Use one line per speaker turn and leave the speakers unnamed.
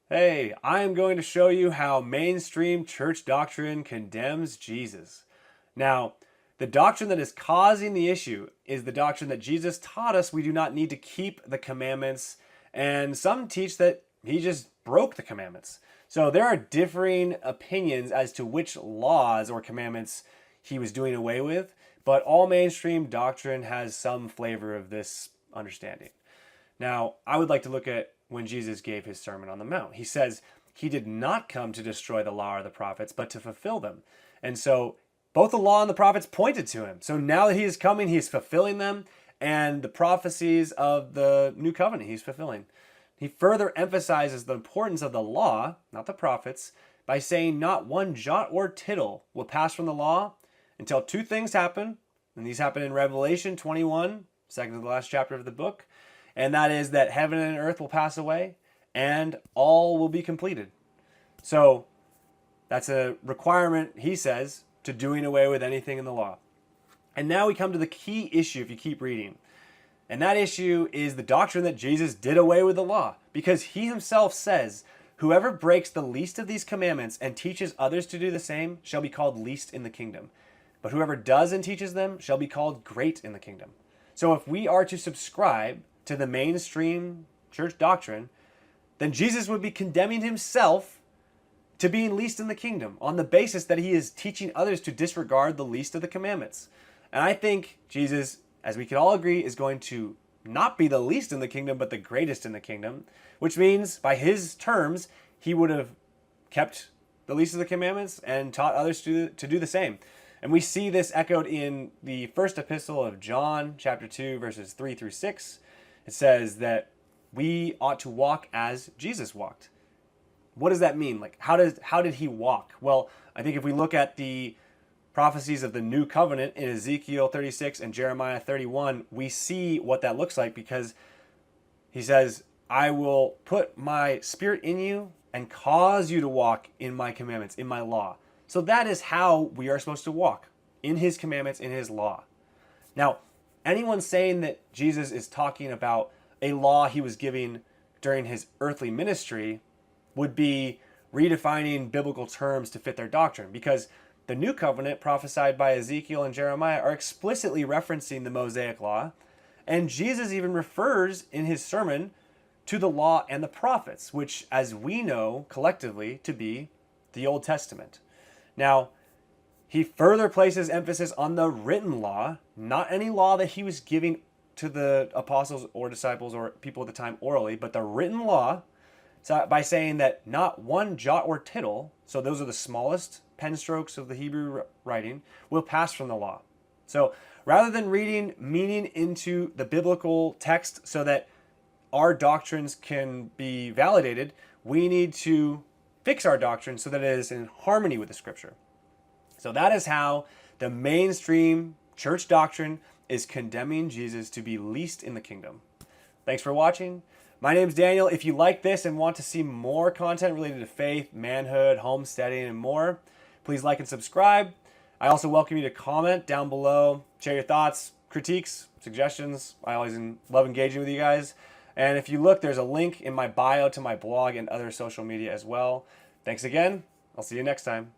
Hey, I am going to show you how mainstream church doctrine condemns Jesus. Now, the doctrine that is causing the issue is the doctrine that Jesus taught us we do not need to keep the commandments, and some teach that he just broke the commandments. So there are differing opinions as to which laws or commandments he was doing away with, but all mainstream doctrine has some flavor of this understanding. Now, I would like to look at when Jesus gave his Sermon on the Mount. He says he did not come to destroy the law or the prophets, but to fulfill them. And so both the law and the prophets pointed to him. So now that he is coming, he is fulfilling them, and the prophecies of the new covenant he's fulfilling. He further emphasizes the importance of the law, not the prophets, by saying not one jot or tittle will pass from the law until two things happen. And these happen in Revelation 21, second to the last chapter of the book. And that is that heaven and earth will pass away and all will be completed. So that's a requirement, he says, to doing away with anything in the law. And now we come to the key issue if you keep reading. And that issue is the doctrine that Jesus did away with the law, because he himself says, whoever breaks the least of these commandments and teaches others to do the same shall be called least in the kingdom. But whoever does and teaches them shall be called great in the kingdom. So if we are to subscribe to the mainstream church doctrine, then Jesus would be condemning himself to being least in the kingdom on the basis that he is teaching others to disregard the least of the commandments. And I think Jesus, as we can all agree, is going to not be the least in the kingdom, but the greatest in the kingdom, which means by his terms, he would have kept the least of the commandments and taught others to do the same. And we see this echoed in the first epistle of John, chapter 2, verses 3 through 6. It says that we ought to walk as Jesus walked. What does that mean? Like, how did he walk? Well, I think if we look at the prophecies of the new covenant in Ezekiel 36 and Jeremiah 31, we see what that looks like, because he says, I will put my spirit in you and cause you to walk in my commandments, in my law. So that is how we are supposed to walk, in his commandments, in his law. Now, anyone saying that Jesus is talking about a law he was giving during his earthly ministry would be redefining biblical terms to fit their doctrine, because the new covenant prophesied by Ezekiel and Jeremiah are explicitly referencing the Mosaic law, and Jesus even refers in his sermon to the law and the prophets, which, as we know collectively, to be the Old Testament. Now, he further places emphasis on the written law, not any law that he was giving to the apostles or disciples or people at the time orally, but the written law, by saying that not one jot or tittle, so those are the smallest pen strokes of the Hebrew writing, will pass from the law. So rather than reading meaning into the biblical text so that our doctrines can be validated, we need to fix our doctrine so that it is in harmony with the scripture. So that is how the mainstream church doctrine is condemning Jesus to be least in the kingdom. Thanks for watching. My name's Daniel. If you like this and want to see more content related to faith, manhood, homesteading, and more, please like and subscribe. I also welcome you to comment down below, share your thoughts, critiques, suggestions. I always love engaging with you guys. And if you look, there's a link in my bio to my blog and other social media as well. Thanks again. I'll see you next time.